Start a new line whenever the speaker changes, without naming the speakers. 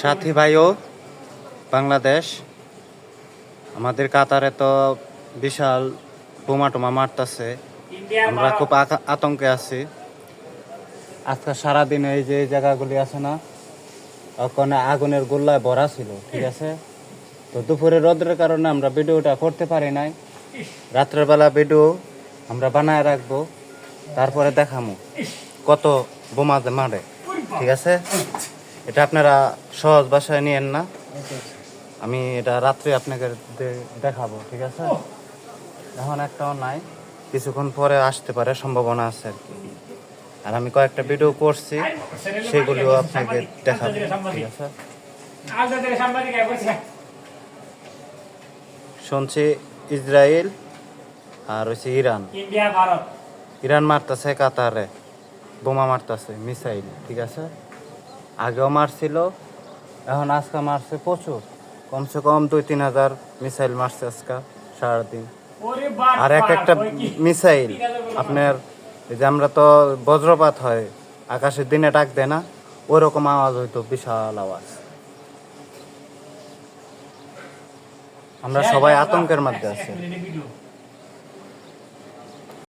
সাথী ভাইও বাংলাদেশ আমাদের কাতারে তো বিশাল বোমা টোমা মারতেছে। আমরা খুব আতঙ্কে আছি। আজকে সারাদিন এই যে জায়গাগুলি আছে না, ওখানে আগুনের গোল্লায় ভরা ছিল, ঠিক আছে। তো দুপুরে রোদের কারণে আমরা ভিডিওটা করতে পারি নাই। রাত্রের বেলা ভিডিও আমরা বানায় রাখবো, তারপরে দেখামো কত বোমা মারে, ঠিক আছে। এটা আপনারা সহজ ভাষায় নিয়েন না, আমি এটা রাত্রে আপনাকে দেখাবো, ঠিক আছে। এখন একটাও নাই, কিছুক্ষণ পরে আসতে পারে, সম্ভাবনা আছে আর কি। আর আমি কয়েকটা ভিডিও করছি, সেগুলিও আপনাকে দেখাবো, ঠিক আছে। শুনছি ইসরায়েল আর হচ্ছে ইরান মারতেছে কাতারে, বোমা মারতেছে, মিসাইল, ঠিক আছে। আগেও মারছিল, এখন আজকে মারছে প্রচুর, কমসে কম 2-3 হাজার মিসাইল মারছে আজকে সারাদিন। আর একটা মিসাইল আপনার, এই যে আমরা তো বজ্রপাত হয় আকাশের দিনে ডাক দেয় না, ওইরকম আওয়াজ হইতো, বিশাল আওয়াজ। আমরা সবাই আতঙ্কের মধ্যে আছি।